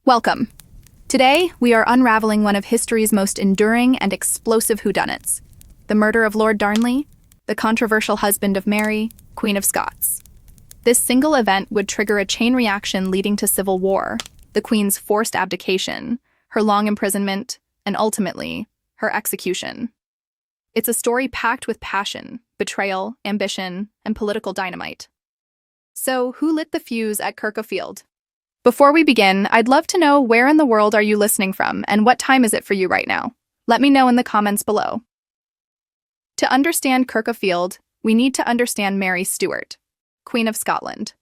Welcome. Today, we are unraveling one of history's most enduring and explosive whodunits, the murder of Lord Darnley, the controversial husband of Mary, Queen of Scots. This single event would trigger a chain reaction leading to civil war, the Queen's forced abdication, her long imprisonment, and ultimately, her execution. It's a story packed with passion, betrayal, ambition, and political dynamite. So, who lit the fuse at Kirk? Before we begin, I'd love to know where in the world are you listening from and what time is it for you right now? Let me know in the comments below. To understand Kirk, we need to understand Mary Stuart, Queen of Scotland.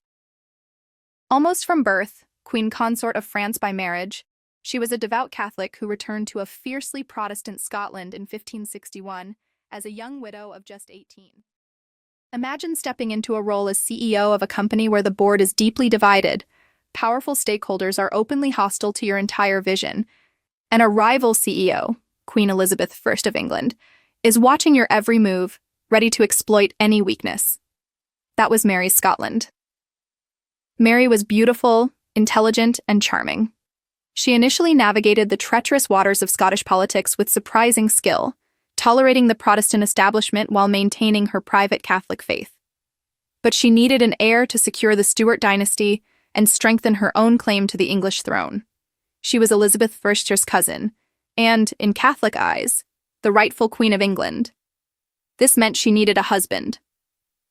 Almost from birth, Queen Consort of France by marriage, she was a devout Catholic who returned to a fiercely Protestant Scotland in 1561 as a young widow of just 18. Imagine stepping into a role as CEO of a company where the board is deeply divided. Powerful stakeholders are openly hostile to your entire vision, and a rival CEO, Queen Elizabeth I of England, is watching your every move, ready to exploit any weakness. That was Mary's Scotland. Mary was beautiful, intelligent, and charming. She initially navigated the treacherous waters of Scottish politics with surprising skill, tolerating the Protestant establishment while maintaining her private Catholic faith. But she needed an heir to secure the Stuart dynasty and strengthen her own claim to the English throne. She was Elizabeth I's cousin, and, in Catholic eyes, the rightful Queen of England. This meant she needed a husband,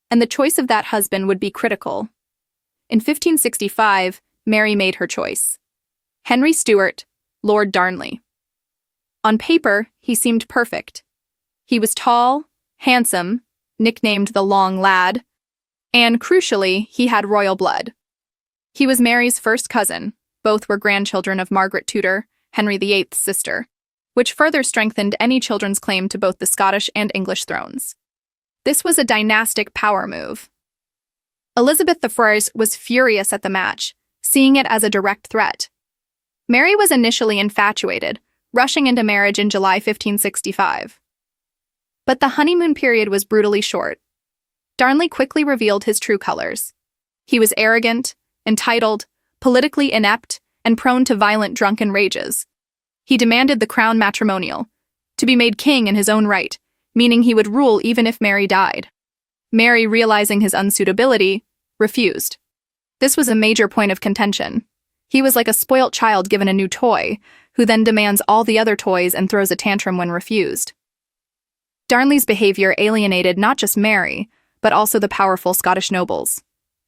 and the choice of that husband would be critical. In 1565, Mary made her choice. Henry Stuart, Lord Darnley. On paper, he seemed perfect. He was tall, handsome, nicknamed the Long Lad, and, crucially, he had royal blood. He was Mary's first cousin. Both were grandchildren of Margaret Tudor, Henry VIII's sister, which further strengthened any children's claim to both the Scottish and English thrones. This was a dynastic power move. Elizabeth I was furious at the match, seeing it as a direct threat. Mary was initially infatuated, rushing into marriage in July 1565. But the honeymoon period was brutally short. Darnley quickly revealed his true colors. He was arrogant, entitled, politically inept, and prone to violent drunken rages. He demanded the crown matrimonial, to be made king in his own right, meaning he would rule even if Mary died. Mary, realizing his unsuitability, refused. This was a major point of contention. He was like a spoilt child given a new toy, who then demands all the other toys and throws a tantrum when refused. Darnley's behavior alienated not just Mary, but also the powerful Scottish nobles.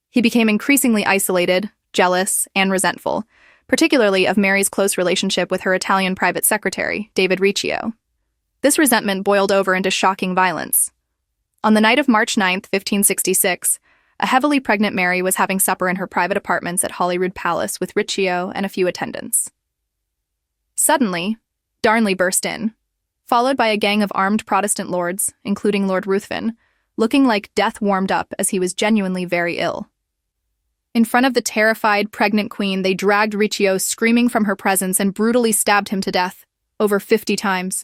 He became increasingly isolated, jealous, and resentful, particularly of Mary's close relationship with her Italian private secretary, David Riccio. This resentment boiled over into shocking violence. On the night of March 9, 1566, a heavily pregnant Mary was having supper in her private apartments at Holyrood Palace with Riccio and a few attendants. Suddenly, Darnley burst in, followed by a gang of armed Protestant lords, including Lord Ruthven, looking like death warmed up as he was genuinely very ill. In front of the terrified, pregnant queen, they dragged Riccio screaming from her presence and brutally stabbed him to death, over 50 times.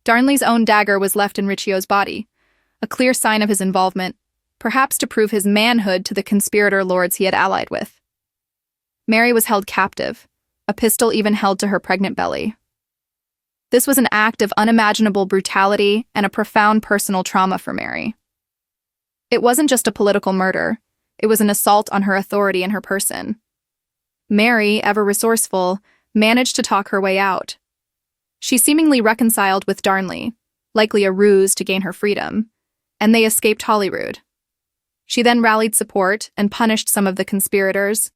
Darnley's own dagger was left in Riccio's body, a clear sign of his involvement, perhaps to prove his manhood to the conspirator lords he had allied with. Mary was held captive, a pistol even held to her pregnant belly. This was an act of unimaginable brutality and a profound personal trauma for Mary. It wasn't just a political murder. It was an assault on her authority and her person. Mary, ever resourceful, managed to talk her way out. She seemingly reconciled with Darnley, likely a ruse to gain her freedom, and they escaped Holyrood. She then rallied support and punished some of the conspirators,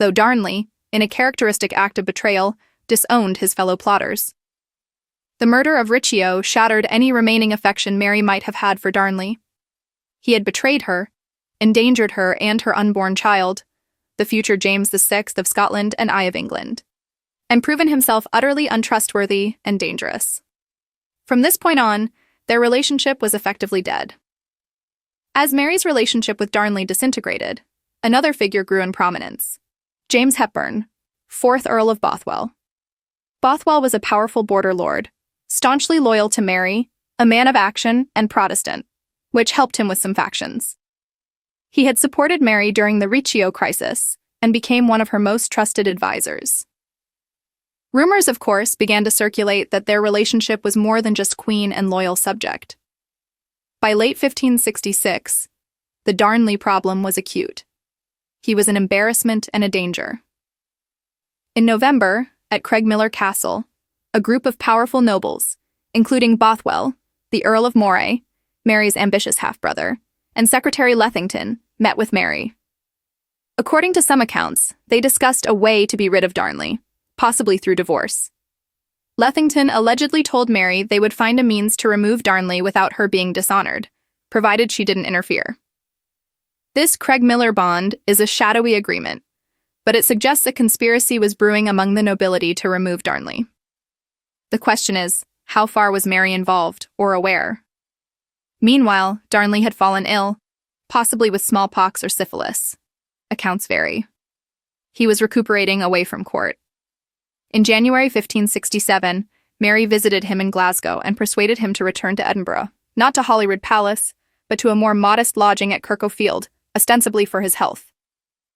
though Darnley, in a characteristic act of betrayal, disowned his fellow plotters. The murder of Riccio shattered any remaining affection Mary might have had for Darnley. He had betrayed her, endangered her and her unborn child, the future James VI of Scotland and I of England, and proven himself utterly untrustworthy and dangerous. From this point on, their relationship was effectively dead. As Mary's relationship with Darnley disintegrated, another figure grew in prominence: James Hepburn, 4th Earl of Bothwell. Bothwell was a powerful border lord, staunchly loyal to Mary, a man of action and Protestant, which helped him with some factions. He had supported Mary during the Riccio crisis and became one of her most trusted advisors. Rumors, of course, began to circulate that their relationship was more than just queen and loyal subject. By late 1566, the Darnley problem was acute. He was an embarrassment and a danger. In November, at Craigmillar Castle, a group of powerful nobles, including Bothwell, the Earl of Moray, Mary's ambitious half-brother, and Secretary Lethington, met with Mary. According to some accounts, they discussed a way to be rid of Darnley, possibly through divorce. Lethington allegedly told Mary they would find a means to remove Darnley without her being dishonored, provided she didn't interfere. This Craigmillar bond is a shadowy agreement, but it suggests a conspiracy was brewing among the nobility to remove Darnley. The question is, how far was Mary involved or aware? Meanwhile, Darnley had fallen ill, possibly with smallpox or syphilis. Accounts vary. He was recuperating away from court. In January 1567, Mary visited him in Glasgow and persuaded him to return to Edinburgh, not to Holyrood Palace, but to a more modest lodging at Kirk, ostensibly for his health.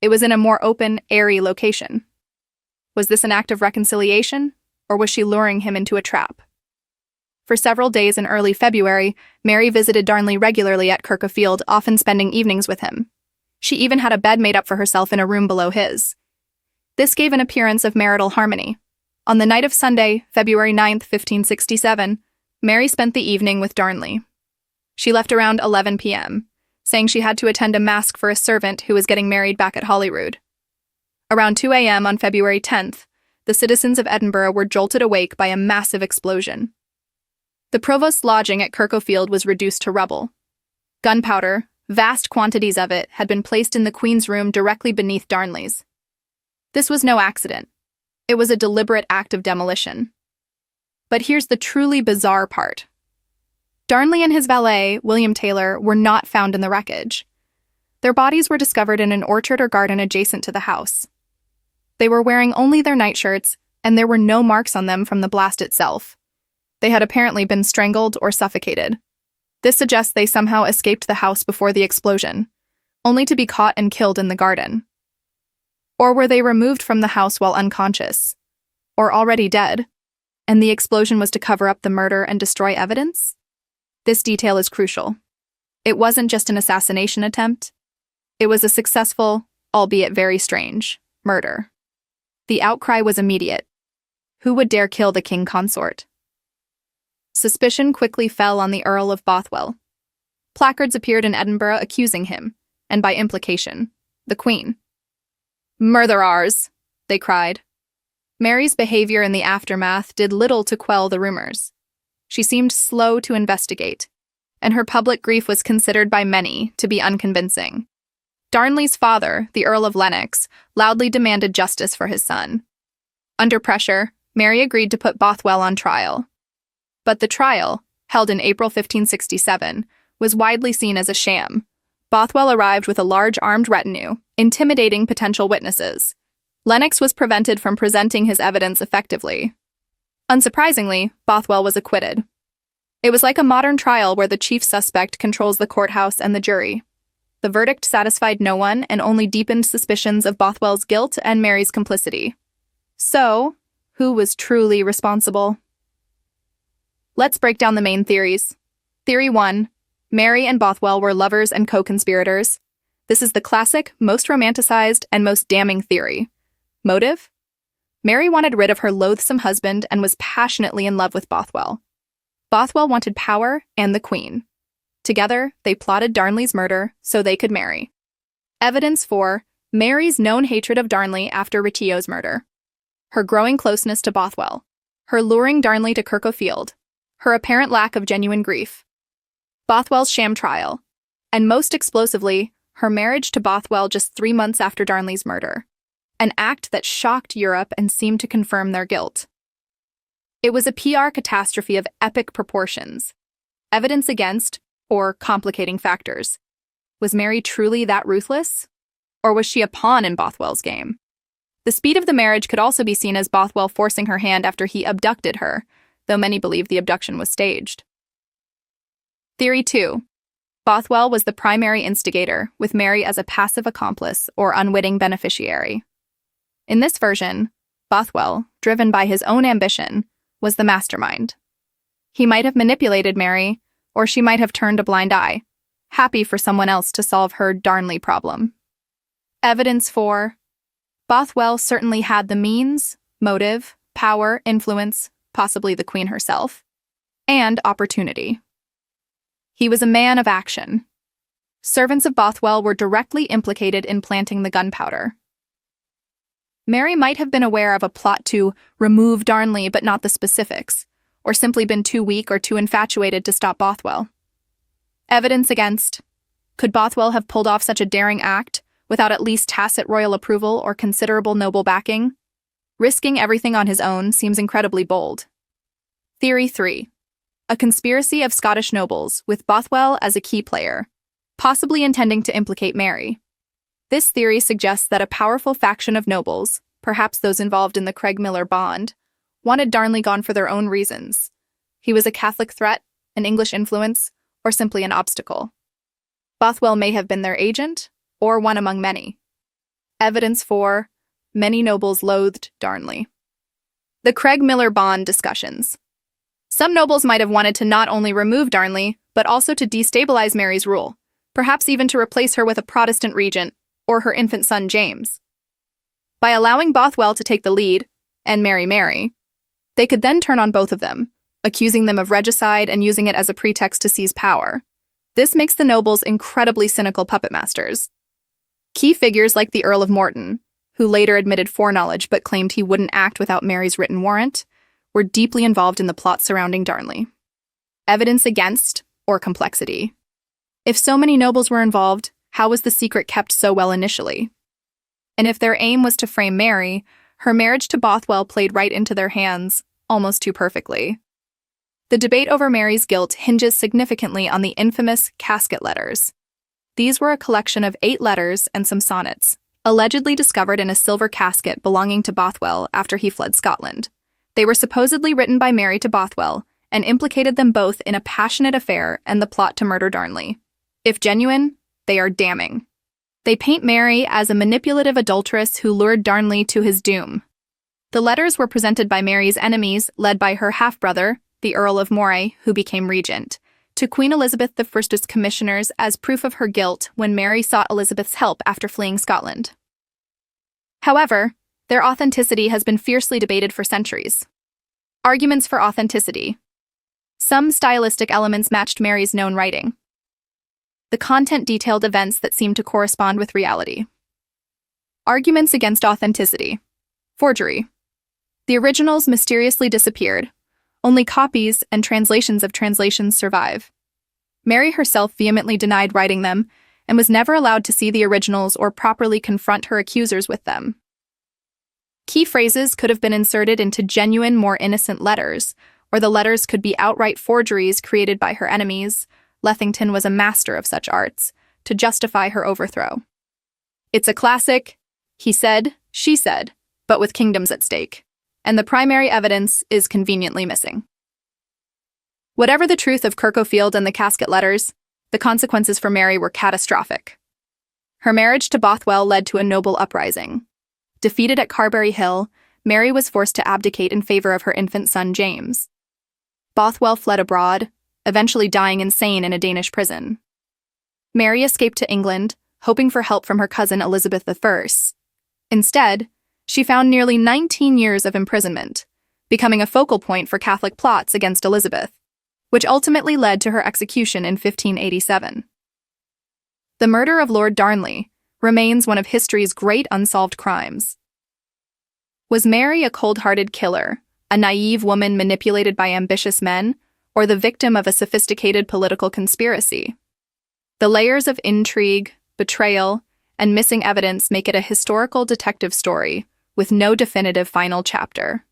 It was in a more open, airy location. Was this an act of reconciliation, or was she luring him into a trap? For several days in early February, Mary visited Darnley regularly at Kirk, often spending evenings with him. She even had a bed made up for herself in a room below his. This gave an appearance of marital harmony. On the night of Sunday, February 9, 1567, Mary spent the evening with Darnley. She left around 11 p.m., saying she had to attend a masque for a servant who was getting married back at Holyrood. Around 2 a.m. on February 10th, the citizens of Edinburgh were jolted awake by a massive explosion. The provost's lodging at Kirk was reduced to rubble. Gunpowder, vast quantities of it, had been placed in the Queen's room directly beneath Darnley's. This was no accident. It was a deliberate act of demolition. But here's the truly bizarre part. Darnley and his valet, William Taylor, were not found in the wreckage. Their bodies were discovered in an orchard or garden adjacent to the house. They were wearing only their nightshirts, and there were no marks on them from the blast itself. They had apparently been strangled or suffocated. This suggests they somehow escaped the house before the explosion, only to be caught and killed in the garden. Or were they removed from the house while unconscious, or already dead, and the explosion was to cover up the murder and destroy evidence? This detail is crucial. It wasn't just an assassination attempt. It was a successful, albeit very strange, murder. The outcry was immediate. Who would dare kill the king consort? Suspicion quickly fell on the Earl of Bothwell. Placards appeared in Edinburgh accusing him, and by implication, the Queen. "Murderers!" they cried. Mary's behavior in the aftermath did little to quell the rumors. She seemed slow to investigate, and her public grief was considered by many to be unconvincing. Darnley's father, the Earl of Lennox, loudly demanded justice for his son. Under pressure, Mary agreed to put Bothwell on trial. But the trial, held in April 1567, was widely seen as a sham. Bothwell arrived with a large armed retinue, intimidating potential witnesses. Lennox was prevented from presenting his evidence effectively. Unsurprisingly, Bothwell was acquitted. It was like a modern trial where the chief suspect controls the courthouse and the jury. The verdict satisfied no one and only deepened suspicions of Bothwell's guilt and Mary's complicity. So, who was truly responsible? Let's break down the main theories. Theory 1. Mary and Bothwell were lovers and co-conspirators. This is the classic, most romanticized, and most damning theory. Motive? Mary wanted rid of her loathsome husband and was passionately in love with Bothwell. Bothwell wanted power and the Queen. Together, they plotted Darnley's murder so they could marry. Evidence 4. Mary's known hatred of Darnley after Rittio's murder. Her growing closeness to Bothwell. Her luring Darnley to Kirk, her apparent lack of genuine grief. Bothwell's sham trial. And most explosively, her marriage to Bothwell just 3 months after Darnley's murder. An act that shocked Europe and seemed to confirm their guilt. It was a PR catastrophe of epic proportions. Evidence against, or complicating factors. Was Mary truly that ruthless? Or was she a pawn in Bothwell's game? The speed of the marriage could also be seen as Bothwell forcing her hand after he abducted her, though many believe the abduction was staged. Theory 2. Bothwell was the primary instigator, with Mary as a passive accomplice or unwitting beneficiary. In this version, Bothwell, driven by his own ambition, was the mastermind. He might have manipulated Mary, or she might have turned a blind eye, happy for someone else to solve her Darnley problem. Evidence 4. Bothwell certainly had the means, motive, power, influence, possibly the Queen herself, and opportunity. He was a man of action. Servants of Bothwell were directly implicated in planting the gunpowder. Mary might have been aware of a plot to remove Darnley but not the specifics, or simply been too weak or too infatuated to stop Bothwell. Evidence against. Could Bothwell have pulled off such a daring act without at least tacit royal approval or considerable noble backing? Risking everything on his own seems incredibly bold. Theory 3. A conspiracy of Scottish nobles, with Bothwell as a key player, possibly intending to implicate Mary. This theory suggests that a powerful faction of nobles, perhaps those involved in the Craig-Miller bond, wanted Darnley gone for their own reasons. He was a Catholic threat, an English influence, or simply an obstacle. Bothwell may have been their agent, or one among many. Evidence 4. Many nobles loathed Darnley. The Craig-Miller bond discussions. Some nobles might have wanted to not only remove Darnley, but also to destabilize Mary's rule, perhaps even to replace her with a Protestant regent, or her infant son James. By allowing Bothwell to take the lead, and marry Mary, they could then turn on both of them, accusing them of regicide and using it as a pretext to seize power. This makes the nobles incredibly cynical puppet masters. Key figures like the Earl of Morton, who later admitted foreknowledge but claimed he wouldn't act without Mary's written warrant, were deeply involved in the plot surrounding Darnley. Evidence against, or complexity. If so many nobles were involved, how was the secret kept so well initially? And if their aim was to frame Mary, her marriage to Bothwell played right into their hands, almost too perfectly. The debate over Mary's guilt hinges significantly on the infamous casket letters. These were a collection of 8 letters and some sonnets, allegedly discovered in a silver casket belonging to Bothwell after he fled Scotland. They were supposedly written by Mary to Bothwell and implicated them both in a passionate affair and the plot to murder Darnley. If genuine, they are damning. They paint Mary as a manipulative adulteress who lured Darnley to his doom. The letters were presented by Mary's enemies, led by her half-brother, the Earl of Moray, who became regent, to Queen Elizabeth I's commissioners as proof of her guilt when Mary sought Elizabeth's help after fleeing Scotland. However, their authenticity has been fiercely debated for centuries. Arguments for authenticity. Some stylistic elements matched Mary's known writing. The content detailed events that seemed to correspond with reality. Arguments against authenticity. Forgery. The originals mysteriously disappeared. Only copies and translations of translations survive. Mary herself vehemently denied writing them and was never allowed to see the originals or properly confront her accusers with them. Key phrases could have been inserted into genuine, more innocent letters, or the letters could be outright forgeries created by her enemies. Lethington was a master of such arts, to justify her overthrow. It's a classic, he said, she said, but with kingdoms at stake, and the primary evidence is conveniently missing. Whatever the truth of Kirkofield and the casket letters, the consequences for Mary were catastrophic. Her marriage to Bothwell led to a noble uprising. Defeated at Carberry Hill, Mary was forced to abdicate in favor of her infant son James. Bothwell fled abroad, eventually dying insane in a Danish prison. Mary escaped to England, hoping for help from her cousin Elizabeth I. Instead, she found nearly 19 years of imprisonment, becoming a focal point for Catholic plots against Elizabeth, which ultimately led to her execution in 1587. The murder of Lord Darnley remains one of history's great unsolved crimes. Was Mary a cold-hearted killer, a naive woman manipulated by ambitious men, or the victim of a sophisticated political conspiracy? The layers of intrigue, betrayal, and missing evidence make it a historical detective story with no definitive final chapter.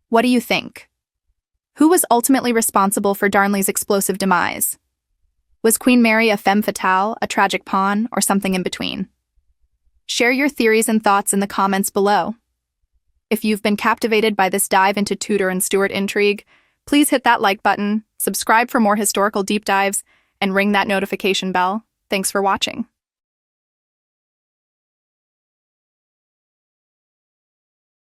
What do you think? Who was ultimately responsible for Darnley's explosive demise? Was Queen Mary a femme fatale, a tragic pawn, or something in between? Share your theories and thoughts in the comments below. If you've been captivated by this dive into Tudor and Stuart intrigue, please hit that like button, subscribe for more historical deep dives, and ring that notification bell. Thanks for watching.